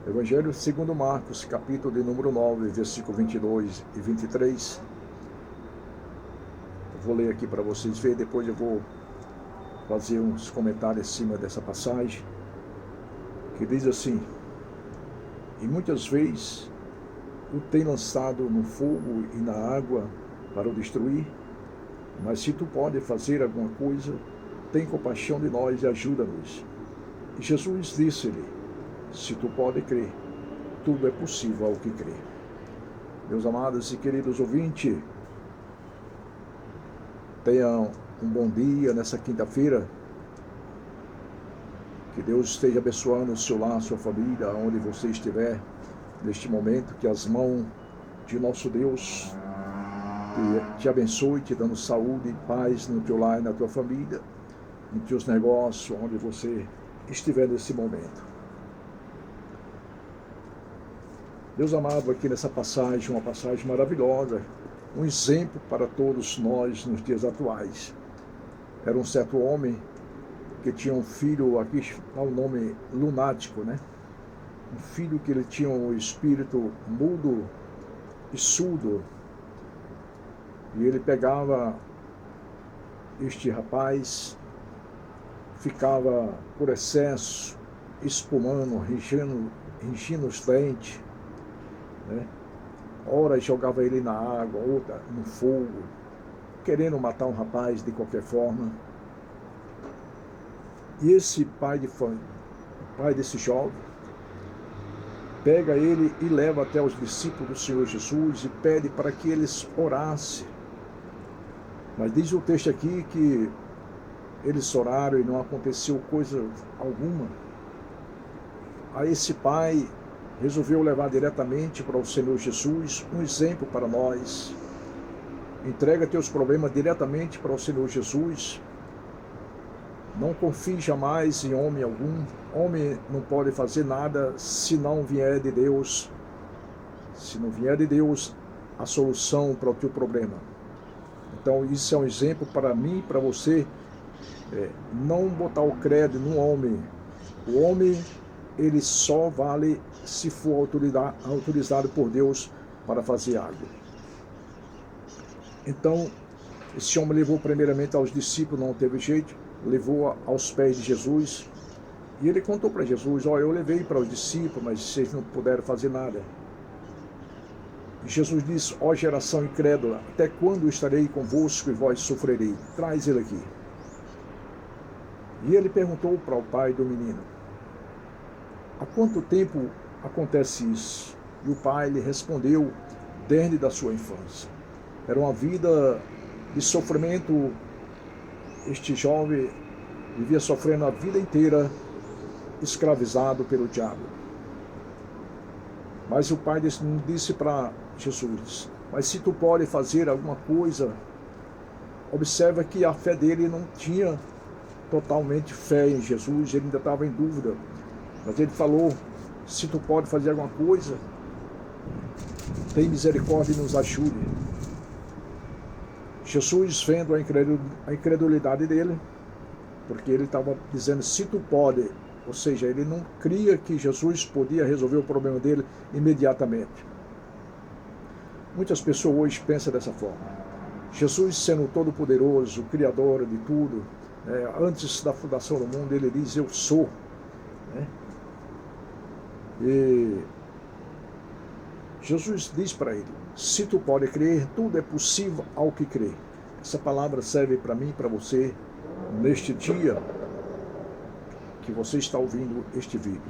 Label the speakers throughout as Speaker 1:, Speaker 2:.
Speaker 1: Evangelho segundo Marcos, capítulo de número 9, versículo 22 e 23. Eu vou ler aqui para vocês verem, depois eu vou fazer uns comentários em cima dessa passagem, que diz assim: e muitas vezes o tem lançado no fogo e na água para o destruir, mas se tu pode fazer alguma coisa, tem compaixão de nós e ajuda-nos. E Jesus disse-lhe: se tu pode crer, tudo é possível ao que crê. Meus amados e queridos ouvintes, tenham um bom dia nessa quinta-feira. Que Deus esteja abençoando o seu lar, a sua família, onde você estiver neste momento. Que as mãos de nosso Deus te abençoe, te dando saúde e paz no teu lar e na tua família, nos teus negócios, onde você estiver nesse momento. Deus amado, aqui nessa passagem, uma passagem maravilhosa, um exemplo para todos nós nos dias atuais. Era um certo homem que tinha um filho, aqui dá o nome lunático, né? Um filho que ele tinha um espírito mudo e surdo. E ele pegava este rapaz, ficava por excesso, espumando, ringindo os dentes, né? Ora jogava ele na água, outra no fogo, querendo matar um rapaz de qualquer forma. E esse pai desse jovem pega ele e leva até os discípulos do Senhor Jesus e pede para que eles orassem. Mas diz o texto aqui que eles oraram e não aconteceu coisa alguma. Aí esse pai resolveu levar diretamente para o Senhor Jesus, um exemplo para nós. Entrega teus problemas diretamente para o Senhor Jesus. Não confie jamais em homem algum. Homem não pode fazer nada se não vier de Deus. Se não vier de Deus a solução para o teu problema. Então isso é um exemplo para mim e para você. Não botar o crédito no homem. O homem, ele só vale se for autorizado por Deus para fazer algo. Então, esse homem levou primeiramente aos discípulos, não teve jeito, levou aos pés de Jesus, e ele contou para Jesus: eu levei para os discípulos, mas vocês não puderam fazer nada. E Jesus disse: geração incrédula, até quando estarei convosco e vós sofrerei? Traz ele aqui. E ele perguntou para o pai do menino: há quanto tempo acontece isso? E o pai lhe respondeu: desde da sua infância. Era uma vida de sofrimento. Este jovem vivia sofrendo a vida inteira, escravizado pelo diabo. Mas o pai disse para Jesus: mas se tu pode fazer alguma coisa. Observa que a fé dele não tinha totalmente fé em Jesus, ele ainda estava em dúvida. Mas ele falou: se tu pode fazer alguma coisa, tem misericórdia e nos ajude. Jesus, vendo a incredulidade dele, porque ele estava dizendo se tu pode, ou seja, ele não cria que Jesus podia resolver o problema dele imediatamente. Muitas pessoas hoje pensam dessa forma. Jesus, sendo todo-poderoso, o Criador de tudo, antes da fundação do mundo, ele diz: eu sou. E Jesus diz para ele: se tu pode crer, tudo é possível ao que crê. Essa palavra serve para mim e para você neste dia que você está ouvindo este vídeo.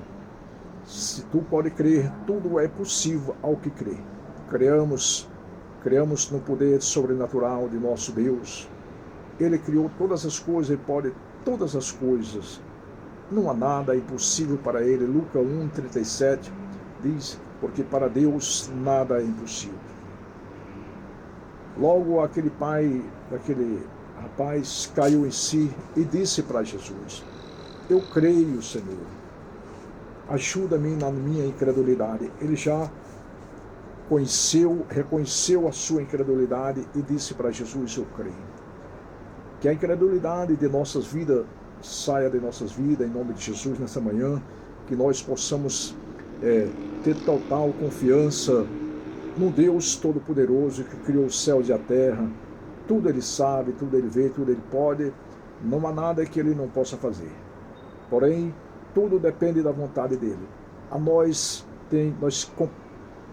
Speaker 1: Se tu pode crer, tudo é possível ao que crê. Creamos no poder sobrenatural de nosso Deus. Ele criou todas as coisas, ele pode todas as coisas. Não há nada impossível para ele. Lucas 1:37 diz: porque para Deus nada é impossível. Logo aquele pai daquele rapaz caiu em si e disse para Jesus: eu creio, Senhor, ajuda-me na minha incredulidade. Ele já reconheceu a sua incredulidade e disse para Jesus: eu creio. Que a incredulidade de nossas vidas saia de nossas vidas, em nome de Jesus, nessa manhã, que nós possamos ter total confiança no Deus Todo-Poderoso que criou os céus e a terra. Tudo Ele sabe, tudo Ele vê, tudo Ele pode. Não há nada que Ele não possa fazer. Porém, tudo depende da vontade dEle.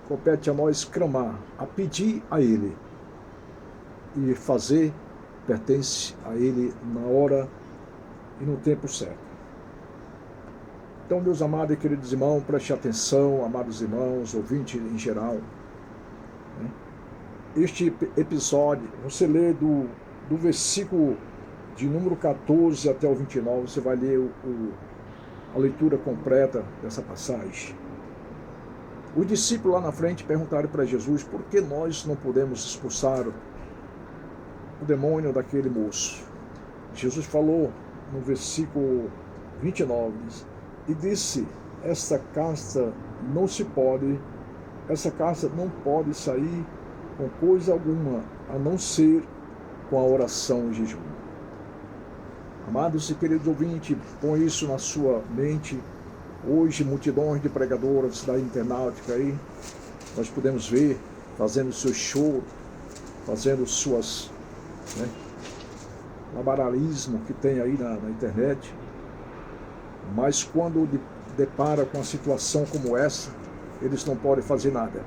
Speaker 1: Compete a nós clamar, a pedir a Ele. E fazer pertence a Ele na hora e no tempo certo. Então, meus amados e queridos irmãos, preste atenção, amados irmãos, ouvintes em geral. Este episódio, você lê do versículo de número 14 até o 29, você vai ler a leitura completa dessa passagem. Os discípulos lá na frente perguntaram para Jesus por que nós não podemos expulsar o demônio daquele moço. Jesus falou no versículo 29, e disse, essa casta não sair com coisa alguma, a não ser com a oração e jejum. Amados e queridos ouvintes, põe isso na sua mente. Hoje, multidões de pregadores da internautica aí, nós podemos ver, fazendo seus shows, fazendo suas laboralismo que tem aí na internet, mas quando depara com uma situação como essa, eles não podem fazer nada,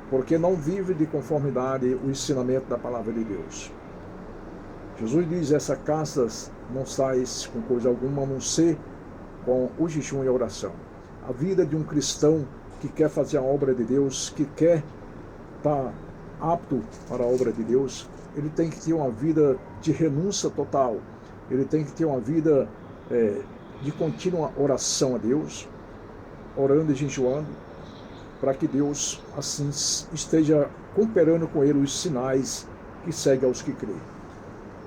Speaker 1: porque não vive de conformidade o ensinamento da palavra de Deus. Jesus diz, essa casta não sai com coisa alguma, a não ser com o jejum e a oração. A vida de um cristão que quer fazer a obra de Deus, que quer estar apto para a obra de Deus, ele tem que ter uma vida de renúncia total, ele tem que ter uma vida de contínua oração a Deus, orando e jejuando, para que Deus assim esteja cooperando com ele os sinais que seguem aos que creem.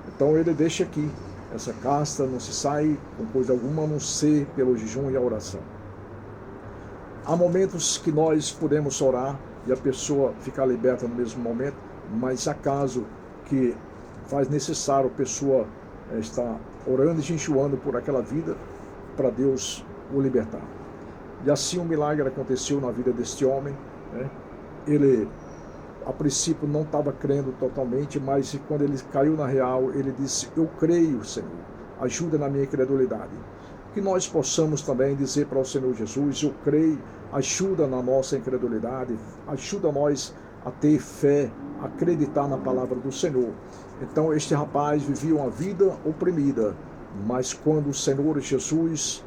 Speaker 1: Então ele deixa aqui, essa casta não se sai com coisa alguma, a não ser pelo jejum e a oração. Há momentos que nós podemos orar e a pessoa ficar liberta no mesmo momento, mas há caso que faz necessário a pessoa estar orando e jejuando por aquela vida para Deus o libertar. E assim um milagre aconteceu na vida deste homem. Ele, a princípio, não estava crendo totalmente, mas quando ele caiu na real, ele disse, eu creio, Senhor, ajuda na minha incredulidade. Que nós possamos também dizer para o Senhor Jesus, eu creio, ajuda na nossa incredulidade, ajuda nós a ter fé, a acreditar na palavra do Senhor. Então este rapaz vivia uma vida oprimida, mas quando o Senhor Jesus,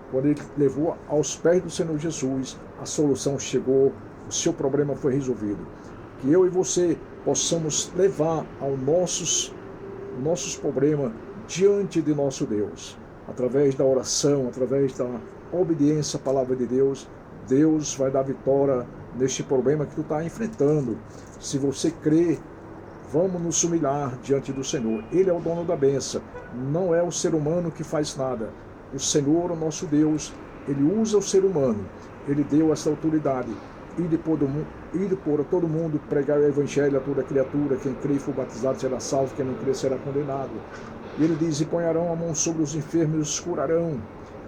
Speaker 1: quando ele levou aos pés do Senhor Jesus, a solução chegou, o seu problema foi resolvido. Que eu e você possamos levar aos nossos problemas diante de nosso Deus, através da oração, através da obediência à palavra de Deus. Deus vai dar vitória neste problema que tu está enfrentando. Se você crê, vamos nos humilhar diante do Senhor. Ele é o dono da bênção, não é o ser humano que faz nada. O Senhor, o nosso Deus, Ele usa o ser humano, Ele deu essa autoridade. Ir por todo mundo, pregar o Evangelho a toda criatura, quem crê e for batizado será salvo, quem não crê será condenado. E Ele diz, e ponharão a mão sobre os enfermos e os curarão.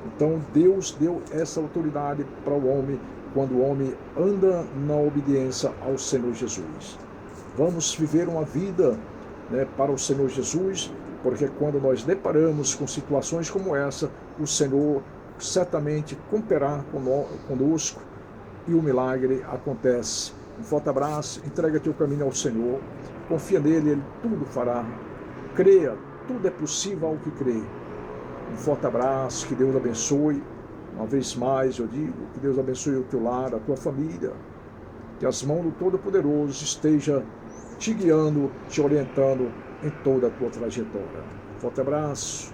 Speaker 1: Então Deus deu essa autoridade para o homem, quando o homem anda na obediência ao Senhor Jesus. Vamos viver uma vida para o Senhor Jesus, porque quando nós deparamos com situações como essa, o Senhor certamente cooperará conosco e o milagre acontece. Um forte abraço, entrega teu caminho ao Senhor, confia nele, Ele tudo fará. Creia, tudo é possível ao que crê. Um forte abraço, que Deus abençoe. Uma vez mais eu digo, que Deus abençoe o teu lar, a tua família. Que as mãos do Todo-Poderoso estejam te guiando, te orientando em toda a tua trajetória. Forte abraço.